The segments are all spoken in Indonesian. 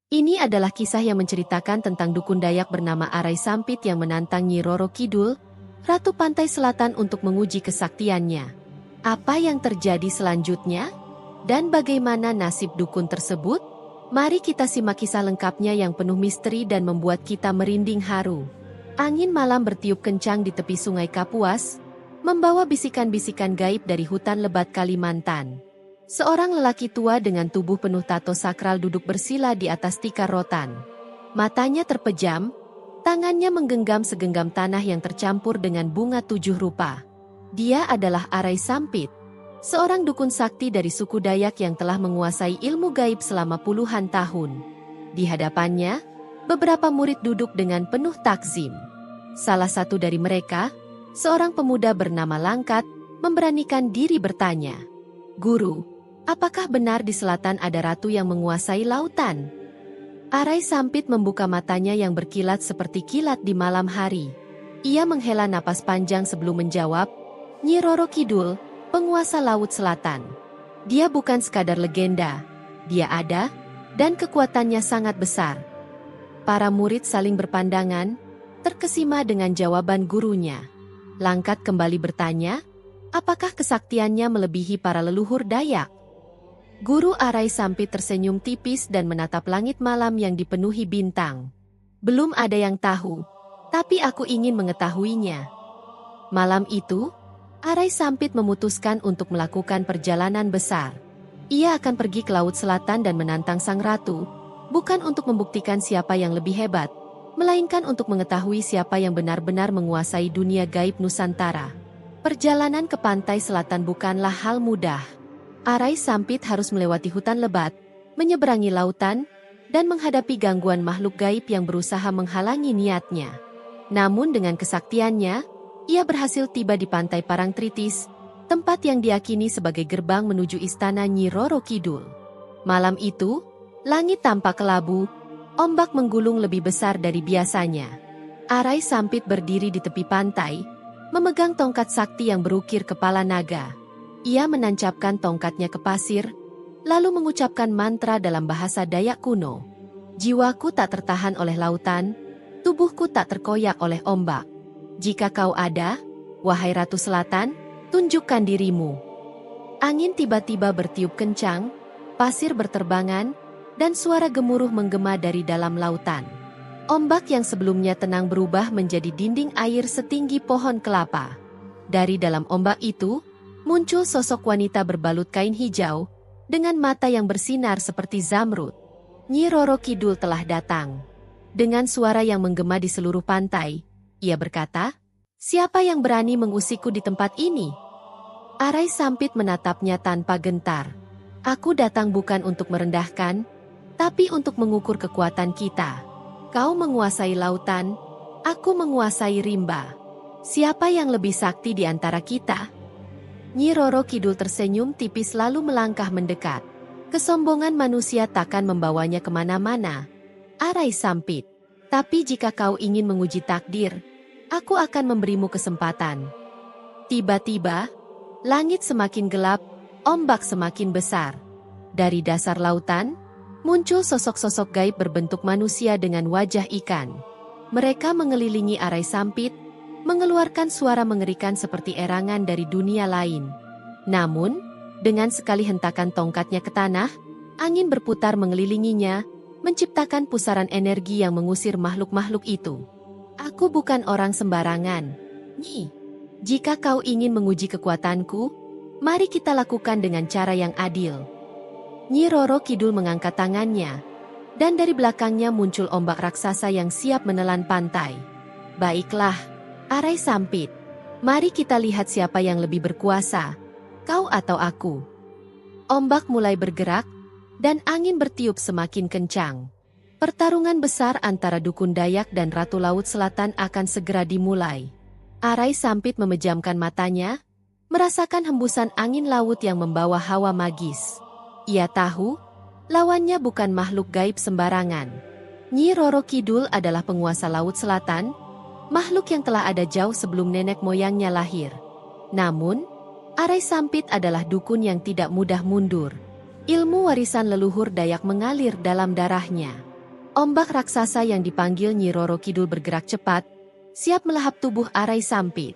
Ini adalah kisah yang menceritakan tentang dukun Dayak bernama Arai Sampit yang menantang Nyi Roro Kidul, Ratu Pantai Selatan untuk menguji kesaktiannya. Apa yang terjadi selanjutnya? Dan bagaimana nasib dukun tersebut? Mari kita simak kisah lengkapnya yang penuh misteri dan membuat kita merinding haru. Angin malam bertiup kencang di tepi sungai Kapuas, membawa bisikan-bisikan gaib dari hutan lebat Kalimantan. Seorang lelaki tua dengan tubuh penuh tato sakral duduk bersila di atas tikar rotan. Matanya terpejam, tangannya menggenggam segenggam tanah yang tercampur dengan bunga 7 rupa. Dia adalah Arai Sampit, seorang dukun sakti dari suku Dayak yang telah menguasai ilmu gaib selama puluhan tahun. Di hadapannya, beberapa murid duduk dengan penuh takzim. Salah satu dari mereka, seorang pemuda bernama Langkat, memberanikan diri bertanya, "Guru, apakah benar di selatan ada ratu yang menguasai lautan?" Arai Sampit membuka matanya yang berkilat seperti kilat di malam hari. Ia menghela napas panjang sebelum menjawab, "Nyi Roro Kidul, penguasa Laut Selatan. Dia bukan sekadar legenda. Dia ada, dan kekuatannya sangat besar." Para murid saling berpandangan, terkesima dengan jawaban gurunya. Langkat kembali bertanya, apakah kesaktiannya melebihi para leluhur Dayak? Guru Arai Sampit tersenyum tipis dan menatap langit malam yang dipenuhi bintang. "Belum ada yang tahu, tapi aku ingin mengetahuinya." Malam itu, Arai Sampit memutuskan untuk melakukan perjalanan besar. Ia akan pergi ke Laut Selatan dan menantang sang ratu, bukan untuk membuktikan siapa yang lebih hebat, melainkan untuk mengetahui siapa yang benar-benar menguasai dunia gaib Nusantara. Perjalanan ke pantai selatan bukanlah hal mudah. Arai Sampit harus melewati hutan lebat, menyeberangi lautan, dan menghadapi gangguan makhluk gaib yang berusaha menghalangi niatnya. Namun dengan kesaktiannya, ia berhasil tiba di pantai Parangtritis, tempat yang diyakini sebagai gerbang menuju istana Nyi Roro Kidul. Malam itu, langit tampak kelabu, ombak menggulung lebih besar dari biasanya. Arai Sampit berdiri di tepi pantai, memegang tongkat sakti yang berukir kepala naga. Ia menancapkan tongkatnya ke pasir, lalu mengucapkan mantra dalam bahasa Dayak kuno. "Jiwaku tak tertahan oleh lautan, tubuhku tak terkoyak oleh ombak. Jika kau ada, wahai Ratu Selatan, tunjukkan dirimu." Angin tiba-tiba bertiup kencang, pasir berterbangan, dan suara gemuruh menggema dari dalam lautan. Ombak yang sebelumnya tenang berubah menjadi dinding air setinggi pohon kelapa. Dari dalam ombak itu, muncul sosok wanita berbalut kain hijau, dengan mata yang bersinar seperti zamrud. Nyi Roro Kidul telah datang. Dengan suara yang menggema di seluruh pantai, ia berkata, "Siapa yang berani mengusikku di tempat ini?" Arai Sampit menatapnya tanpa gentar. "Aku datang bukan untuk merendahkan, tapi untuk mengukur kekuatan kita. Kau menguasai lautan, aku menguasai rimba. Siapa yang lebih sakti di antara kita?" Nyi Roro Kidul tersenyum tipis lalu melangkah mendekat. "Kesombongan manusia takkan membawanya kemana-mana, Arai Sampit. Tapi jika kau ingin menguji takdir, aku akan memberimu kesempatan." Tiba-tiba, langit semakin gelap, ombak semakin besar. Dari dasar lautan, muncul sosok-sosok gaib berbentuk manusia dengan wajah ikan. Mereka mengelilingi Arai Sampit, mengeluarkan suara mengerikan seperti erangan dari dunia lain. Namun, dengan sekali hentakan tongkatnya ke tanah, angin berputar mengelilinginya, menciptakan pusaran energi yang mengusir makhluk-makhluk itu. "Aku bukan orang sembarangan, Nyi. Jika kau ingin menguji kekuatanku, mari kita lakukan dengan cara yang adil." Nyi Roro Kidul mengangkat tangannya, dan dari belakangnya muncul ombak raksasa yang siap menelan pantai. "Baiklah, Arai Sampit, mari kita lihat siapa yang lebih berkuasa, kau atau aku." Ombak mulai bergerak, dan angin bertiup semakin kencang. Pertarungan besar antara dukun Dayak dan Ratu Laut Selatan akan segera dimulai. Arai Sampit memejamkan matanya, merasakan hembusan angin laut yang membawa hawa magis. Ia tahu, lawannya bukan makhluk gaib sembarangan. Nyi Roro Kidul adalah penguasa Laut Selatan, makhluk yang telah ada jauh sebelum nenek moyangnya lahir. Namun, Arai Sampit adalah dukun yang tidak mudah mundur. Ilmu warisan leluhur Dayak mengalir dalam darahnya. Ombak raksasa yang dipanggil Nyi Roro Kidul bergerak cepat, siap melahap tubuh Arai Sampit.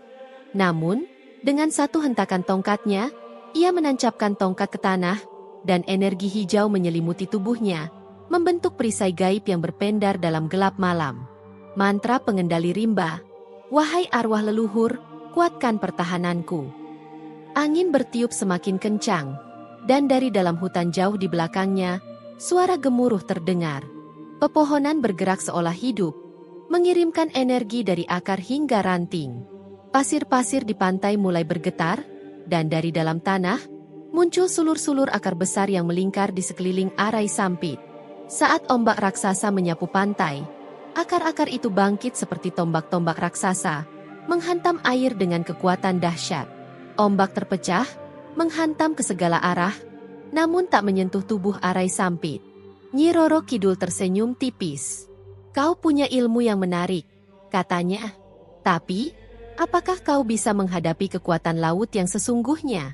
Namun, dengan satu hentakan tongkatnya, ia menancapkan tongkat ke tanah, dan energi hijau menyelimuti tubuhnya, membentuk perisai gaib yang berpendar dalam gelap malam. Mantra pengendali rimba, wahai arwah leluhur, kuatkan pertahananku. Angin bertiup semakin kencang, dan dari dalam hutan jauh di belakangnya, suara gemuruh terdengar. Pepohonan bergerak seolah hidup, mengirimkan energi dari akar hingga ranting. Pasir-pasir di pantai mulai bergetar, dan dari dalam tanah, muncul sulur-sulur akar besar yang melingkar di sekeliling Arai Sampit. Saat ombak raksasa menyapu pantai, akar-akar itu bangkit seperti tombak-tombak raksasa, menghantam air dengan kekuatan dahsyat. Ombak terpecah, menghantam ke segala arah, namun tak menyentuh tubuh Arai Sampit. Nyi Roro Kidul tersenyum tipis. Kau punya ilmu yang menarik, katanya. Tapi, apakah kau bisa menghadapi kekuatan laut yang sesungguhnya?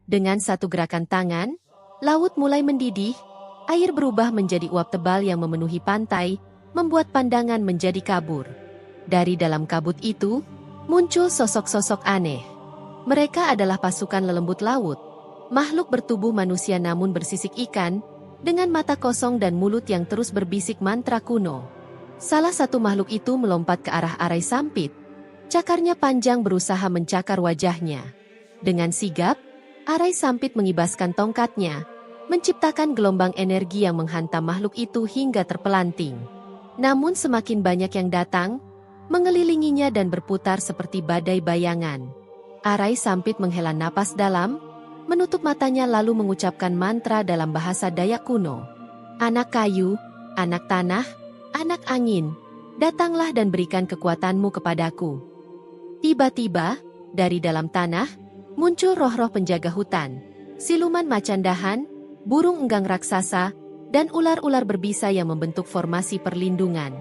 Dengan satu gerakan tangan, laut mulai mendidih, air berubah menjadi uap tebal yang memenuhi pantai, membuat pandangan menjadi kabur. Dari dalam kabut itu, muncul sosok-sosok aneh. Mereka adalah pasukan lelembut laut, makhluk bertubuh manusia namun bersisik ikan, dengan mata kosong dan mulut yang terus berbisik mantra kuno. Salah satu makhluk itu melompat ke arah Arai Sampit. Cakarnya panjang berusaha mencakar wajahnya. Dengan sigap, Arai Sampit mengibaskan tongkatnya, menciptakan gelombang energi yang menghantam makhluk itu hingga terpelanting. Namun semakin banyak yang datang, mengelilinginya dan berputar seperti badai bayangan. Arai Sampit menghela napas dalam, menutup matanya lalu mengucapkan mantra dalam bahasa Dayak kuno. Anak kayu, anak tanah, anak angin, datanglah dan berikan kekuatanmu kepadaku. Tiba-tiba, dari dalam tanah, muncul roh-roh penjaga hutan, siluman macan dahan, burung enggang raksasa, dan ular-ular berbisa yang membentuk formasi perlindungan.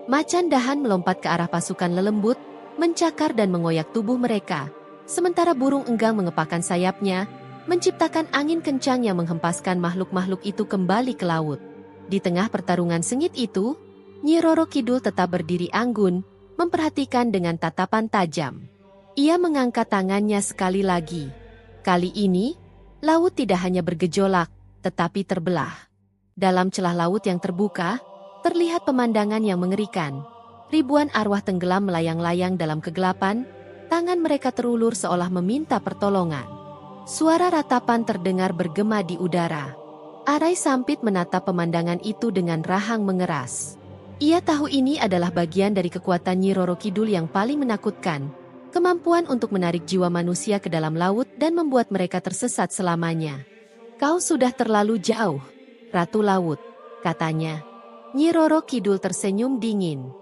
Macan dahan melompat ke arah pasukan lelembut, mencakar dan mengoyak tubuh mereka, sementara burung enggang mengepakkan sayapnya, menciptakan angin kencang yang menghempaskan makhluk-makhluk itu kembali ke laut. Di tengah pertarungan sengit itu, Nyi Roro Kidul tetap berdiri anggun, memperhatikan dengan tatapan tajam. Ia mengangkat tangannya sekali lagi. Kali ini, laut tidak hanya bergejolak, tetapi terbelah. Dalam celah laut yang terbuka, terlihat pemandangan yang mengerikan. Ribuan arwah tenggelam melayang-layang dalam kegelapan, tangan mereka terulur seolah meminta pertolongan. Suara ratapan terdengar bergema di udara. Arai Sampit menatap pemandangan itu dengan rahang mengeras. Ia tahu ini adalah bagian dari kekuatan Nyi Roro Kidul yang paling menakutkan, kemampuan untuk menarik jiwa manusia ke dalam laut dan membuat mereka tersesat selamanya. Kau sudah terlalu jauh, Ratu Laut, katanya. Nyi Roro Kidul tersenyum dingin.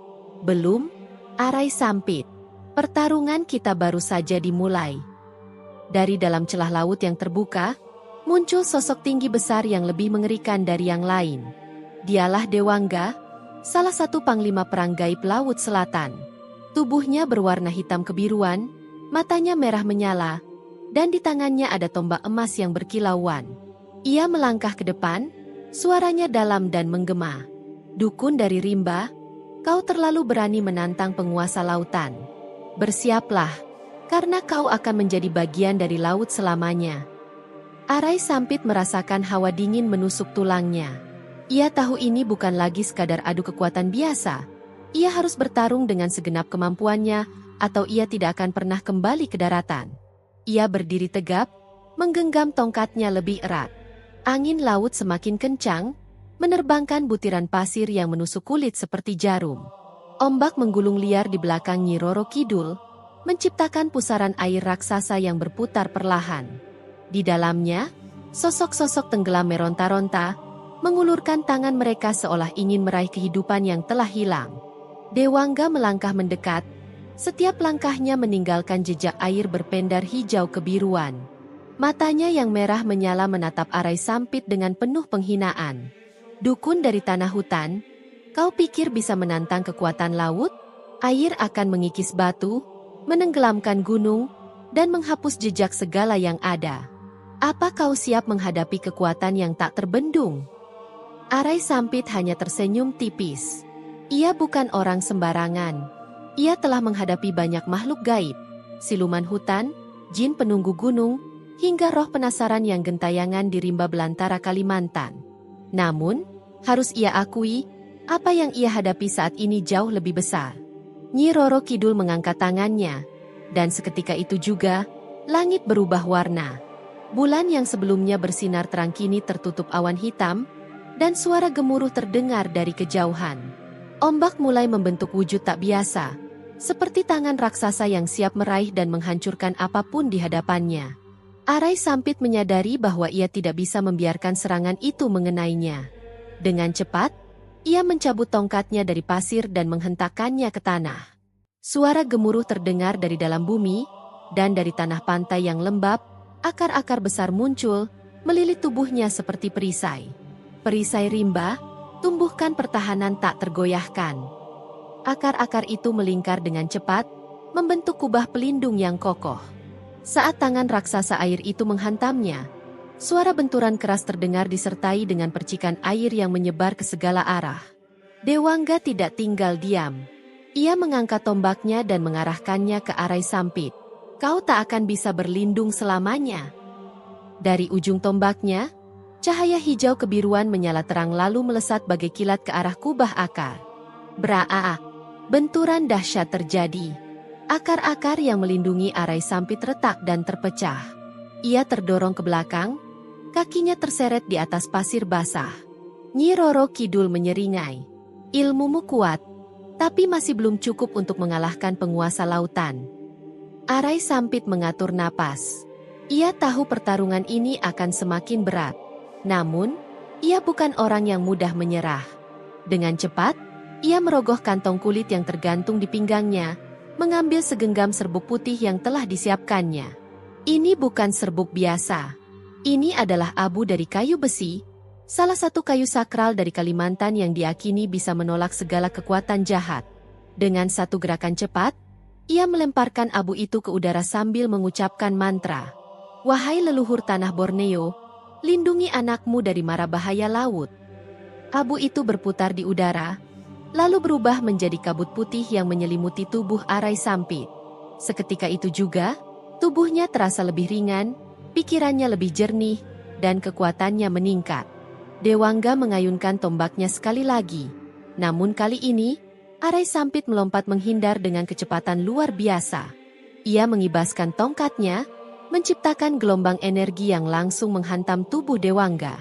Belum, Arai Sampit. Pertarungan kita baru saja dimulai. Dari dalam celah laut yang terbuka, muncul sosok tinggi besar yang lebih mengerikan dari yang lain. Dialah Dewangga, salah satu panglima perang gaib Laut Selatan. Tubuhnya berwarna hitam kebiruan, matanya merah menyala, dan di tangannya ada tombak emas yang berkilauan. Ia melangkah ke depan, suaranya dalam dan menggema. Dukun dari rimba, kau terlalu berani menantang penguasa lautan. Bersiaplah, karena kau akan menjadi bagian dari laut selamanya. Arai Sampit merasakan hawa dingin menusuk tulangnya. Ia tahu ini bukan lagi sekadar adu kekuatan biasa. Ia harus bertarung dengan segenap kemampuannya, atau ia tidak akan pernah kembali ke daratan. Ia berdiri tegap, menggenggam tongkatnya lebih erat. Angin laut semakin kencang, menerbangkan butiran pasir yang menusuk kulit seperti jarum. Ombak menggulung liar di belakang Nyi Roro Kidul, menciptakan pusaran air raksasa yang berputar perlahan. Di dalamnya, sosok-sosok tenggelam meronta-ronta, mengulurkan tangan mereka seolah ingin meraih kehidupan yang telah hilang. Dewangga melangkah mendekat, setiap langkahnya meninggalkan jejak air berpendar hijau kebiruan. Matanya yang merah menyala menatap Arai Sampit dengan penuh penghinaan. Dukun dari tanah hutan, kau pikir bisa menantang kekuatan laut? Air akan mengikis batu, menenggelamkan gunung, dan menghapus jejak segala yang ada. Apa kau siap menghadapi kekuatan yang tak terbendung? Arai Sampit hanya tersenyum tipis. Ia bukan orang sembarangan. Ia telah menghadapi banyak makhluk gaib, siluman hutan, jin penunggu gunung, hingga roh penasaran yang gentayangan di rimba belantara Kalimantan. Namun, harus ia akui, apa yang ia hadapi saat ini jauh lebih besar. Nyi Roro Kidul mengangkat tangannya, dan seketika itu juga, langit berubah warna. Bulan yang sebelumnya bersinar terang kini tertutup awan hitam, dan suara gemuruh terdengar dari kejauhan. Ombak mulai membentuk wujud tak biasa, seperti tangan raksasa yang siap meraih dan menghancurkan apapun di hadapannya. Arai Sampit menyadari bahwa ia tidak bisa membiarkan serangan itu mengenainya. Dengan cepat, ia mencabut tongkatnya dari pasir dan menghentakkannya ke tanah. Suara gemuruh terdengar dari dalam bumi, dan dari tanah pantai yang lembab, akar-akar besar muncul, melilit tubuhnya seperti perisai. Perisai rimba, tumbuhkan pertahanan tak tergoyahkan. Akar-akar itu melingkar dengan cepat, membentuk kubah pelindung yang kokoh. Saat tangan raksasa air itu menghantamnya, suara benturan keras terdengar disertai dengan percikan air yang menyebar ke segala arah. Dewangga tidak tinggal diam. Ia mengangkat tombaknya dan mengarahkannya ke Arai Sampit. Kau tak akan bisa berlindung selamanya. Dari ujung tombaknya, cahaya hijau kebiruan menyala terang lalu melesat bagai kilat ke arah kubah akar. Braa! Benturan dahsyat terjadi. Akar-akar yang melindungi Arai Sampit retak dan terpecah. Ia terdorong ke belakang, kakinya terseret di atas pasir basah. Nyi Roro Kidul menyeringai. Ilmumu kuat, tapi masih belum cukup untuk mengalahkan penguasa lautan. Arai Sampit mengatur napas. Ia tahu pertarungan ini akan semakin berat. Namun, ia bukan orang yang mudah menyerah. Dengan cepat, ia merogoh kantong kulit yang tergantung di pinggangnya, mengambil segenggam serbuk putih yang telah disiapkannya. Ini bukan serbuk biasa. Ini adalah abu dari kayu besi, salah satu kayu sakral dari Kalimantan yang diyakini bisa menolak segala kekuatan jahat. Dengan satu gerakan cepat, ia melemparkan abu itu ke udara sambil mengucapkan mantra. Wahai leluhur tanah Borneo, lindungi anakmu dari mara bahaya laut. Abu itu berputar di udara, lalu berubah menjadi kabut putih yang menyelimuti tubuh Arai Sampit. Seketika itu juga, tubuhnya terasa lebih ringan, pikirannya lebih jernih, dan kekuatannya meningkat. Dewangga mengayunkan tombaknya sekali lagi. Namun kali ini, Arai Sampit melompat menghindar dengan kecepatan luar biasa. Ia mengibaskan tongkatnya, menciptakan gelombang energi yang langsung menghantam tubuh Dewangga.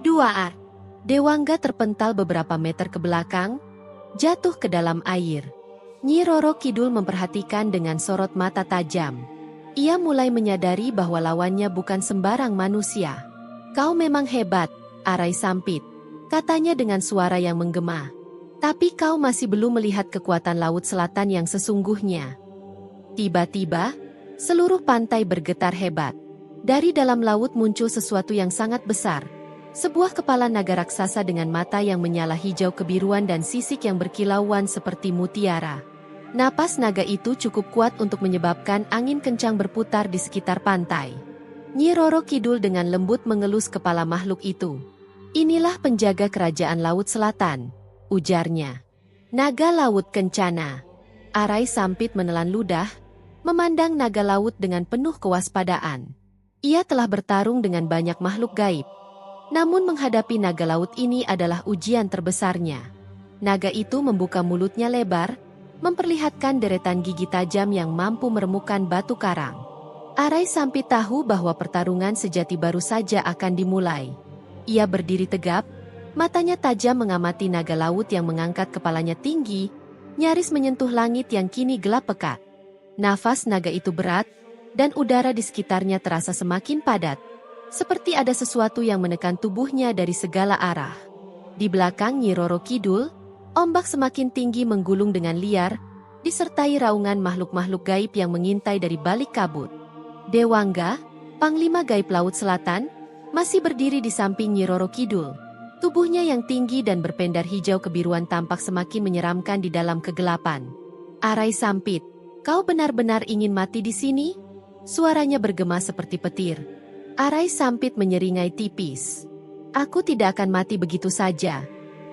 Duaar! Dewangga terpental beberapa meter ke belakang, jatuh ke dalam air. Nyi Roro Kidul memperhatikan dengan sorot mata tajam. Ia mulai menyadari bahwa lawannya bukan sembarang manusia. Kau memang hebat, Arai Sampit, katanya dengan suara yang menggema. Tapi kau masih belum melihat kekuatan Laut Selatan yang sesungguhnya. Tiba-tiba, seluruh pantai bergetar hebat. Dari dalam laut muncul sesuatu yang sangat besar. Sebuah kepala naga raksasa dengan mata yang menyala hijau kebiruan dan sisik yang berkilauan seperti mutiara. Napas naga itu cukup kuat untuk menyebabkan angin kencang berputar di sekitar pantai. Nyi Roro Kidul dengan lembut mengelus kepala makhluk itu. Inilah penjaga kerajaan Laut Selatan, ujarnya. Naga Laut Kencana. Arai Sampit menelan ludah, memandang naga laut dengan penuh kewaspadaan. Ia telah bertarung dengan banyak makhluk gaib. Namun menghadapi naga laut ini adalah ujian terbesarnya. Naga itu membuka mulutnya lebar, memperlihatkan deretan gigi tajam yang mampu meremukkan batu karang. Arai Sampit tahu bahwa pertarungan sejati baru saja akan dimulai. Ia berdiri tegap, matanya tajam mengamati naga laut yang mengangkat kepalanya tinggi, nyaris menyentuh langit yang kini gelap pekat. Nafas naga itu berat, dan udara di sekitarnya terasa semakin padat, seperti ada sesuatu yang menekan tubuhnya dari segala arah. Di belakang Nyi Roro Kidul, ombak semakin tinggi menggulung dengan liar, disertai raungan makhluk-makhluk gaib yang mengintai dari balik kabut. Dewangga, Panglima Gaib Laut Selatan, masih berdiri di samping Nyi Roro Kidul. Tubuhnya yang tinggi dan berpendar hijau kebiruan tampak semakin menyeramkan di dalam kegelapan. Arai Sampit, kau benar-benar ingin mati di sini? Suaranya bergema seperti petir. Arai Sampit menyeringai tipis. Aku tidak akan mati begitu saja,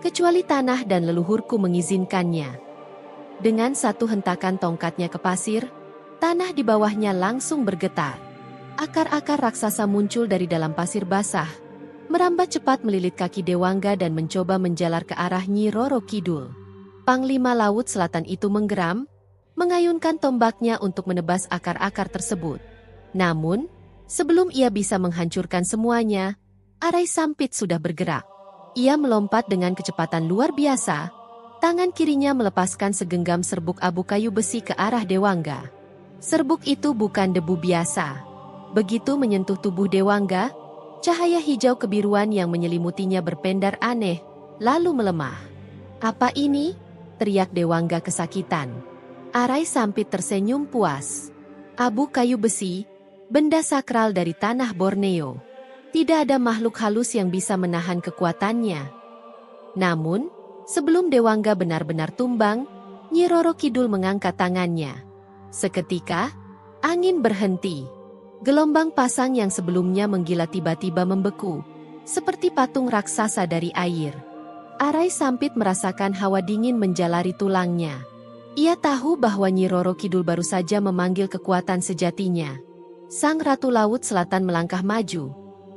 kecuali tanah dan leluhurku mengizinkannya. Dengan satu hentakan tongkatnya ke pasir, tanah di bawahnya langsung bergetar. Akar-akar raksasa muncul dari dalam pasir basah, merambat cepat melilit kaki Dewangga dan mencoba menjalar ke arah Nyi Roro Kidul. Panglima Laut Selatan itu menggeram, mengayunkan tombaknya untuk menebas akar-akar tersebut. Namun, sebelum ia bisa menghancurkan semuanya, Arai Sampit sudah bergerak. Ia melompat dengan kecepatan luar biasa, tangan kirinya melepaskan segenggam serbuk abu kayu besi ke arah Dewangga. Serbuk itu bukan debu biasa. Begitu menyentuh tubuh Dewangga, cahaya hijau kebiruan yang menyelimutinya berpendar aneh, lalu melemah. "Apa ini?" teriak Dewangga kesakitan. Arai Sampit tersenyum puas. Abu kayu besi, benda sakral dari tanah Borneo. Tidak ada makhluk halus yang bisa menahan kekuatannya. Namun, sebelum Dewangga benar-benar tumbang, Nyi Roro Kidul mengangkat tangannya. Seketika, angin berhenti. Gelombang pasang yang sebelumnya menggila tiba-tiba membeku, seperti patung raksasa dari air. Arai Sampit merasakan hawa dingin menjalari tulangnya. Ia tahu bahwa Nyi Roro Kidul baru saja memanggil kekuatan sejatinya. Sang Ratu Laut Selatan melangkah maju.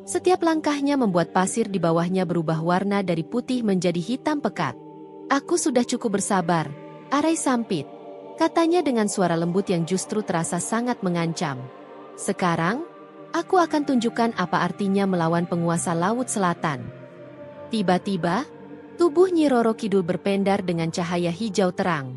Setiap langkahnya membuat pasir di bawahnya berubah warna dari putih menjadi hitam pekat. "Aku sudah cukup bersabar, Arai Sampit," katanya dengan suara lembut yang justru terasa sangat mengancam. "Sekarang, aku akan tunjukkan apa artinya melawan penguasa Laut Selatan." Tiba-tiba, tubuh Nyi Roro Kidul berpendar dengan cahaya hijau terang.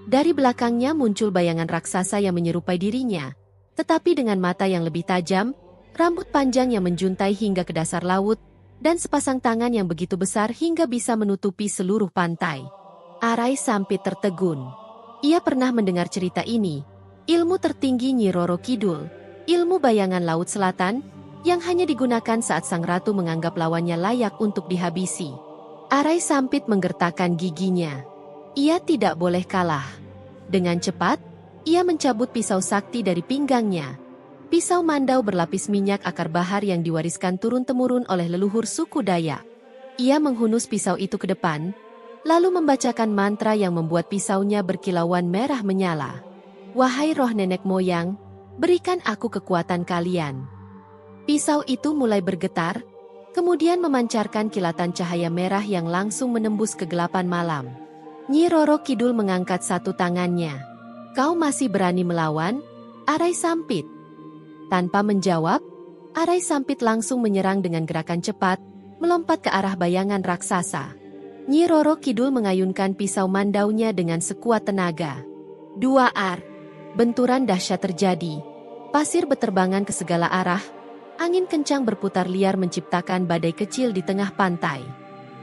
Dari belakangnya muncul bayangan raksasa yang menyerupai dirinya, tetapi dengan mata yang lebih tajam, rambut panjang yang menjuntai hingga ke dasar laut, dan sepasang tangan yang begitu besar hingga bisa menutupi seluruh pantai. Arai Sampit tertegun. Ia pernah mendengar cerita ini, ilmu tertinggi Nyi Roro Kidul, ilmu bayangan Laut Selatan, yang hanya digunakan saat sang ratu menganggap lawannya layak untuk dihabisi. Arai Sampit menggertakkan giginya. Ia tidak boleh kalah. Dengan cepat, ia mencabut pisau sakti dari pinggangnya. Pisau mandau berlapis minyak akar bahar yang diwariskan turun-temurun oleh leluhur suku Dayak. Ia menghunus pisau itu ke depan, lalu membacakan mantra yang membuat pisaunya berkilauan merah menyala. "Wahai roh nenek moyang, berikan aku kekuatan kalian." Pisau itu mulai bergetar, kemudian memancarkan kilatan cahaya merah yang langsung menembus kegelapan malam. Nyi Roro Kidul mengangkat satu tangannya. "Kau masih berani melawan, Arai Sampit?" Tanpa menjawab, Arai Sampit langsung menyerang dengan gerakan cepat, melompat ke arah bayangan raksasa. Nyi Roro Kidul mengayunkan pisau mandaunya dengan sekuat tenaga. Dua ar. Benturan dahsyat terjadi. Pasir beterbangan ke segala arah. Angin kencang berputar liar menciptakan badai kecil di tengah pantai.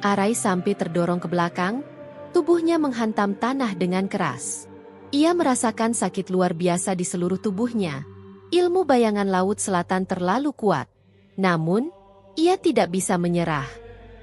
Arai Sampit terdorong ke belakang, tubuhnya menghantam tanah dengan keras. Ia merasakan sakit luar biasa di seluruh tubuhnya. Ilmu bayangan Laut Selatan terlalu kuat. Namun, ia tidak bisa menyerah.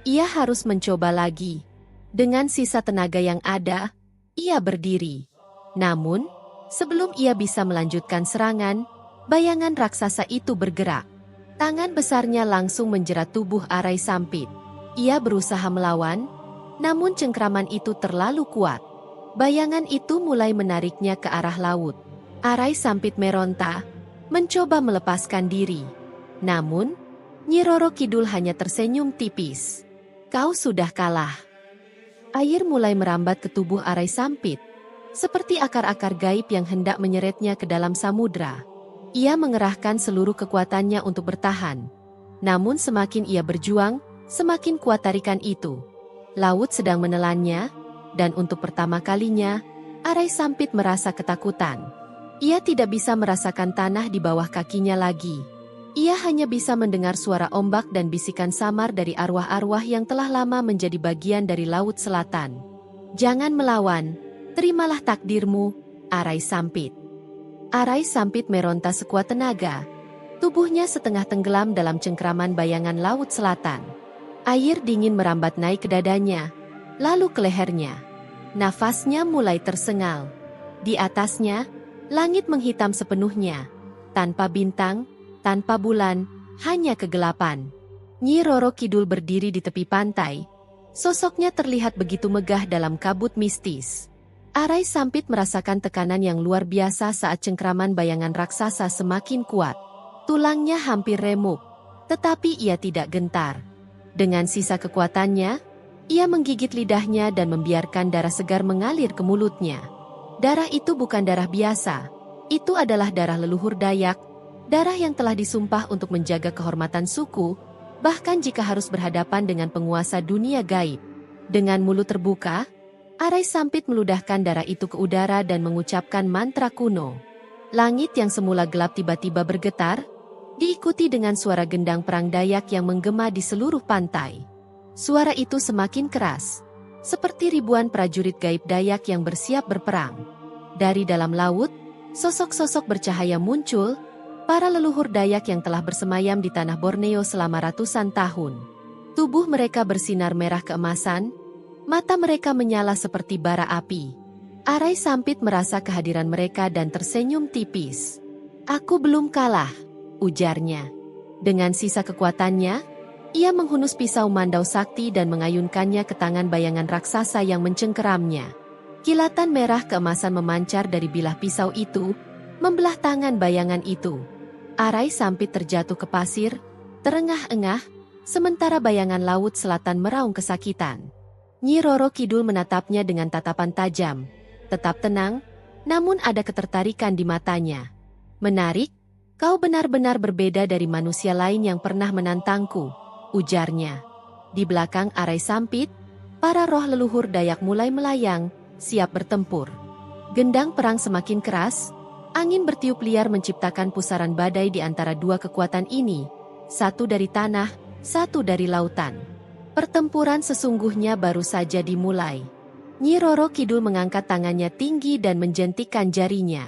Ia harus mencoba lagi. Dengan sisa tenaga yang ada, ia berdiri. Namun, sebelum ia bisa melanjutkan serangan, bayangan raksasa itu bergerak. Tangan besarnya langsung menjerat tubuh Arai Sampit. Ia berusaha melawan, namun cengkraman itu terlalu kuat. Bayangan itu mulai menariknya ke arah laut. Arai Sampit meronta, mencoba melepaskan diri. Namun, Nyi Roro Kidul hanya tersenyum tipis. "Kau sudah kalah." Air mulai merambat ke tubuh Arai Sampit, seperti akar-akar gaib yang hendak menyeretnya ke dalam samudra. Ia mengerahkan seluruh kekuatannya untuk bertahan. Namun semakin ia berjuang, semakin kuat tarikan itu. Laut sedang menelannya, dan untuk pertama kalinya, Arai Sampit merasa ketakutan. Ia tidak bisa merasakan tanah di bawah kakinya lagi. Ia hanya bisa mendengar suara ombak dan bisikan samar dari arwah-arwah yang telah lama menjadi bagian dari Laut Selatan. "Jangan melawan, terimalah takdirmu, Arai Sampit." Arai Sampit meronta sekuat tenaga. Tubuhnya setengah tenggelam dalam cengkraman bayangan Laut Selatan. Air dingin merambat naik ke dadanya, lalu ke lehernya. Nafasnya mulai tersengal. Di atasnya, langit menghitam sepenuhnya, tanpa bintang, tanpa bulan, hanya kegelapan. Nyi Roro Kidul berdiri di tepi pantai. Sosoknya terlihat begitu megah dalam kabut mistis. Arai Sampit merasakan tekanan yang luar biasa saat cengkraman bayangan raksasa semakin kuat. Tulangnya hampir remuk, tetapi ia tidak gentar. Dengan sisa kekuatannya, ia menggigit lidahnya dan membiarkan darah segar mengalir ke mulutnya. Darah itu bukan darah biasa, itu adalah darah leluhur Dayak, darah yang telah disumpah untuk menjaga kehormatan suku, bahkan jika harus berhadapan dengan penguasa dunia gaib. Dengan mulut terbuka, Arai Sampit meludahkan darah itu ke udara dan mengucapkan mantra kuno. Langit yang semula gelap tiba-tiba bergetar, diikuti dengan suara gendang perang Dayak yang menggema di seluruh pantai. Suara itu semakin keras, seperti ribuan prajurit gaib Dayak yang bersiap berperang. Dari dalam laut, sosok-sosok bercahaya muncul, para leluhur Dayak yang telah bersemayam di tanah Borneo selama ratusan tahun. Tubuh mereka bersinar merah keemasan, mata mereka menyala seperti bara api. Arai Sampit merasa kehadiran mereka dan tersenyum tipis. "Aku belum kalah," ujarnya. Dengan sisa kekuatannya, ia menghunus pisau mandau sakti dan mengayunkannya ke tangan bayangan raksasa yang mencengkeramnya. Kilatan merah keemasan memancar dari bilah pisau itu, membelah tangan bayangan itu. Arai Sampit terjatuh ke pasir, terengah-engah, sementara bayangan laut selatan meraung kesakitan. Nyi Roro Kidul menatapnya dengan tatapan tajam. Tetap tenang, namun ada ketertarikan di matanya. "Menarik, kau benar-benar berbeda dari manusia lain yang pernah menantangku," ujarnya. Di belakang Arai Sampit, para roh leluhur Dayak mulai melayang, siap bertempur. Gendang perang semakin keras, angin bertiup liar menciptakan pusaran badai di antara dua kekuatan ini, satu dari tanah, satu dari lautan. Pertempuran sesungguhnya baru saja dimulai. Nyi Roro Kidul mengangkat tangannya tinggi dan menjentikkan jarinya.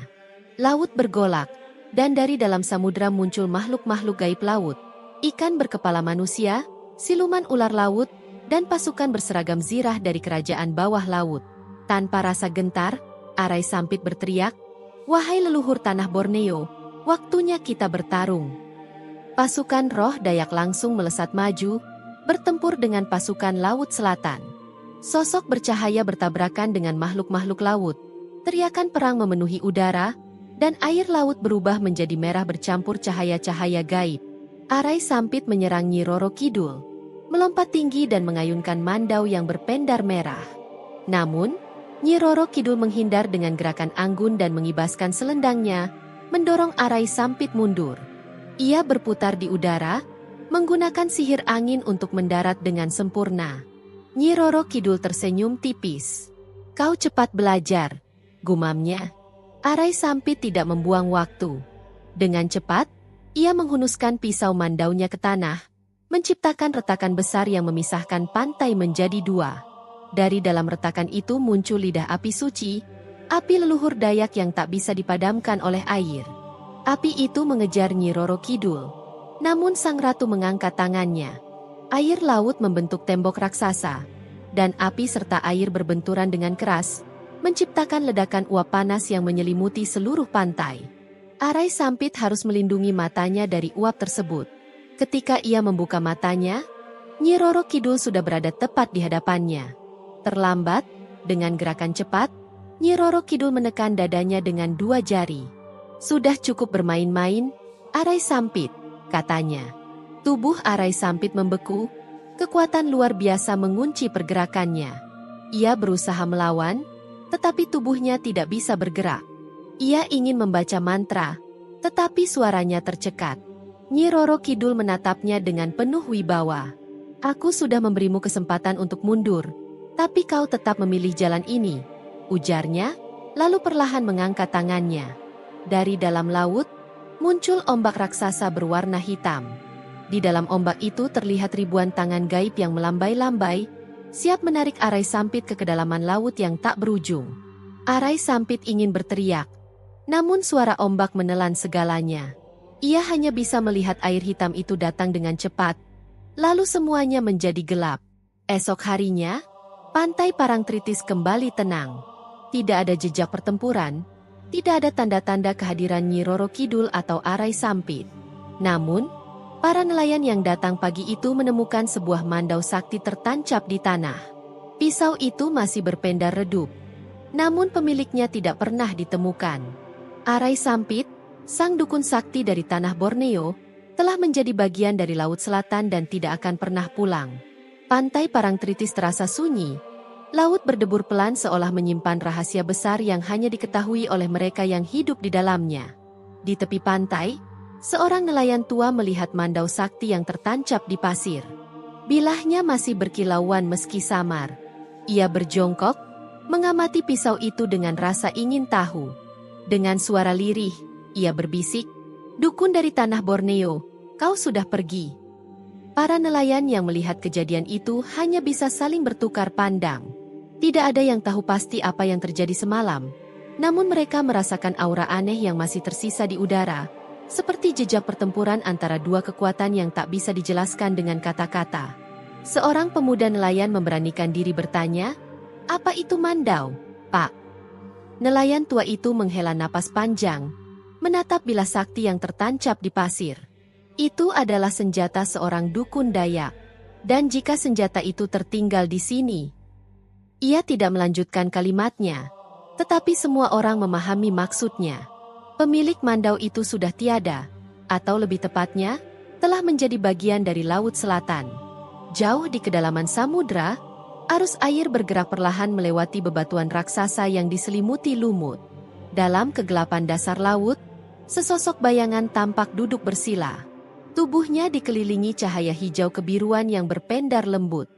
Laut bergolak, dan dari dalam samudera muncul makhluk-makhluk gaib laut. Ikan berkepala manusia, siluman ular laut, dan pasukan berseragam zirah dari kerajaan bawah laut. Tanpa rasa gentar, Arai Sampit berteriak, "Wahai leluhur tanah Borneo, waktunya kita bertarung." Pasukan roh Dayak langsung melesat maju, bertempur dengan pasukan Laut Selatan. Sosok bercahaya bertabrakan dengan makhluk-makhluk laut. Teriakan perang memenuhi udara, dan air laut berubah menjadi merah bercampur cahaya-cahaya gaib. Arai Sampit menyerang Nyi Roro Kidul, melompat tinggi dan mengayunkan mandau yang berpendar merah. Namun, Nyi Roro Kidul menghindar dengan gerakan anggun dan mengibaskan selendangnya, mendorong Arai Sampit mundur. Ia berputar di udara, menggunakan sihir angin untuk mendarat dengan sempurna. Nyi Roro Kidul tersenyum tipis. "Kau cepat belajar," gumamnya. Arai Sampit tidak membuang waktu. Dengan cepat, ia menghunuskan pisau mandaunya ke tanah, menciptakan retakan besar yang memisahkan pantai menjadi dua. Dari dalam retakan itu muncul lidah api suci, api leluhur Dayak yang tak bisa dipadamkan oleh air. Api itu mengejar Nyi Roro Kidul. Namun sang ratu mengangkat tangannya. Air laut membentuk tembok raksasa, dan api serta air berbenturan dengan keras, menciptakan ledakan uap panas yang menyelimuti seluruh pantai. Arai Sampit harus melindungi matanya dari uap tersebut. Ketika ia membuka matanya, Nyi Roro Kidul sudah berada tepat di hadapannya. Terlambat, dengan gerakan cepat, Nyi Roro Kidul menekan dadanya dengan dua jari. "Sudah cukup bermain-main, Arai Sampit," katanya. Tubuh Arai Sampit membeku, kekuatan luar biasa mengunci pergerakannya. Ia berusaha melawan, tetapi tubuhnya tidak bisa bergerak. Ia ingin membaca mantra, tetapi suaranya tercekat. Nyi Roro Kidul menatapnya dengan penuh wibawa. "Aku sudah memberimu kesempatan untuk mundur, tapi kau tetap memilih jalan ini," ujarnya, lalu perlahan mengangkat tangannya. Dari dalam laut, muncul ombak raksasa berwarna hitam. Di dalam ombak itu terlihat ribuan tangan gaib yang melambai-lambai, siap menarik Arai Sampit ke kedalaman laut yang tak berujung. Arai Sampit ingin berteriak, namun suara ombak menelan segalanya. Ia hanya bisa melihat air hitam itu datang dengan cepat, lalu semuanya menjadi gelap. Esok harinya, pantai Parangtritis kembali tenang. Tidak ada jejak pertempuran, tidak ada tanda-tanda kehadiran Nyi Roro Kidul atau Arai Sampit. Namun, Para nelayan yang datang pagi itu menemukan sebuah mandau sakti tertancap di tanah. Pisau itu masih berpendar redup, namun pemiliknya tidak pernah ditemukan. Arai Sampit, sang dukun sakti dari tanah Borneo, telah menjadi bagian dari Laut Selatan dan tidak akan pernah pulang. Pantai Parangtritis terasa sunyi. Laut berdebur pelan seolah menyimpan rahasia besar yang hanya diketahui oleh mereka yang hidup di dalamnya. Di tepi pantai, seorang nelayan tua melihat mandau sakti yang tertancap di pasir. Bilahnya masih berkilauan meski samar. Ia berjongkok, mengamati pisau itu dengan rasa ingin tahu. Dengan suara lirih, ia berbisik, "Dukun dari tanah Borneo, kau sudah pergi." Para nelayan yang melihat kejadian itu hanya bisa saling bertukar pandang. Tidak ada yang tahu pasti apa yang terjadi semalam, namun mereka merasakan aura aneh yang masih tersisa di udara, seperti jejak pertempuran antara dua kekuatan yang tak bisa dijelaskan dengan kata-kata. Seorang pemuda nelayan memberanikan diri bertanya, "Apa itu mandau, Pak?" Nelayan tua itu menghela napas panjang, menatap bilah sakti yang tertancap di pasir. Itu adalah senjata seorang dukun Dayak, dan jika senjata itu tertinggal di sini. Ia tidak melanjutkan kalimatnya, tetapi semua orang memahami maksudnya. Pemilik mandau itu sudah tiada, atau lebih tepatnya, telah menjadi bagian dari Laut Selatan. Jauh di kedalaman samudra, arus air bergerak perlahan melewati bebatuan raksasa yang diselimuti lumut. Dalam kegelapan dasar laut, sesosok bayangan tampak duduk bersila. Tubuhnya dikelilingi cahaya hijau kebiruan yang berpendar lembut.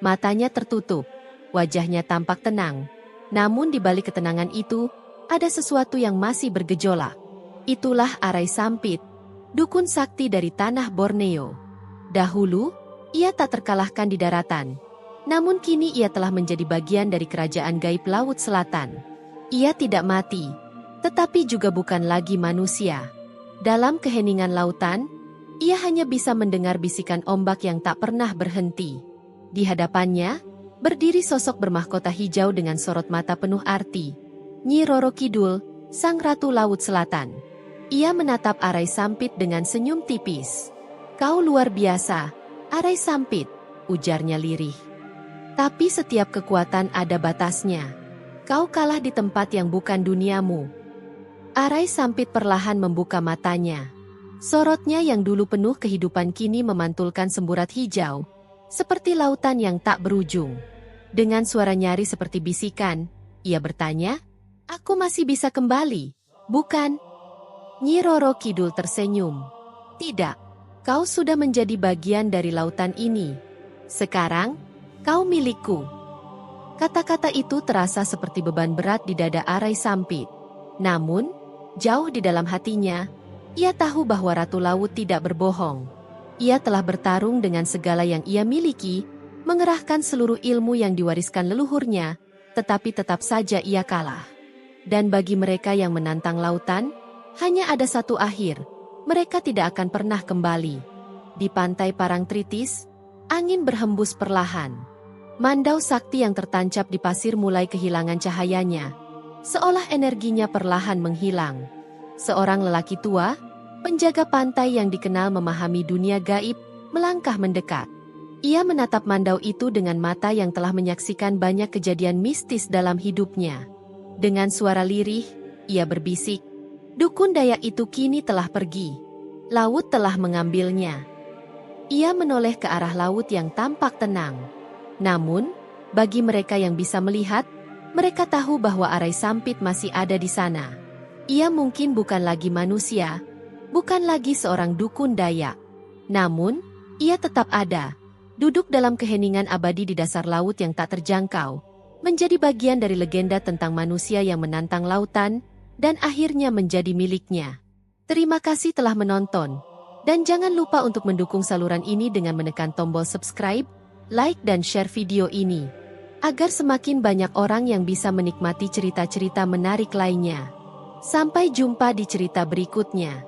Matanya tertutup, wajahnya tampak tenang. Namun di balik ketenangan itu, ada sesuatu yang masih bergejolak. Itulah Arai Sampit, dukun sakti dari tanah Borneo. Dahulu, ia tak terkalahkan di daratan. Namun kini ia telah menjadi bagian dari kerajaan gaib Laut Selatan. Ia tidak mati, tetapi juga bukan lagi manusia. Dalam keheningan lautan, ia hanya bisa mendengar bisikan ombak yang tak pernah berhenti. Di hadapannya, berdiri sosok bermahkota hijau dengan sorot mata penuh arti. Nyi Roro Kidul, sang ratu Laut Selatan. Ia menatap Arai Sampit dengan senyum tipis. "Kau luar biasa, Arai Sampit," ujarnya lirih. "Tapi setiap kekuatan ada batasnya. Kau kalah di tempat yang bukan duniamu." Arai Sampit perlahan membuka matanya. Sorotnya yang dulu penuh kehidupan kini memantulkan semburat hijau, seperti lautan yang tak berujung. Dengan suara nyaris seperti bisikan, ia bertanya, "Aku masih bisa kembali, bukan?" Nyi Roro Kidul tersenyum. "Tidak, kau sudah menjadi bagian dari lautan ini. Sekarang, kau milikku." Kata-kata itu terasa seperti beban berat di dada Arai Sampit. Namun, jauh di dalam hatinya, ia tahu bahwa Ratu Laut tidak berbohong. Ia telah bertarung dengan segala yang ia miliki, mengerahkan seluruh ilmu yang diwariskan leluhurnya, tetapi tetap saja ia kalah. Dan bagi mereka yang menantang lautan, hanya ada satu akhir, mereka tidak akan pernah kembali. Di pantai Parangtritis, angin berhembus perlahan. Mandau sakti yang tertancap di pasir mulai kehilangan cahayanya, seolah energinya perlahan menghilang. Seorang lelaki tua, penjaga pantai yang dikenal memahami dunia gaib, melangkah mendekat. Ia menatap mandau itu dengan mata yang telah menyaksikan banyak kejadian mistis dalam hidupnya. Dengan suara lirih, ia berbisik, "Dukun Dayak itu kini telah pergi. Laut telah mengambilnya." Ia menoleh ke arah laut yang tampak tenang. Namun, bagi mereka yang bisa melihat, mereka tahu bahwa Arai Sampit masih ada di sana. Ia mungkin bukan lagi manusia, bukan lagi seorang dukun Dayak. Namun, ia tetap ada, duduk dalam keheningan abadi di dasar laut yang tak terjangkau, menjadi bagian dari legenda tentang manusia yang menantang lautan, dan akhirnya menjadi miliknya. Terima kasih telah menonton, dan jangan lupa untuk mendukung saluran ini dengan menekan tombol subscribe, like dan share video ini, agar semakin banyak orang yang bisa menikmati cerita-cerita menarik lainnya. Sampai jumpa di cerita berikutnya.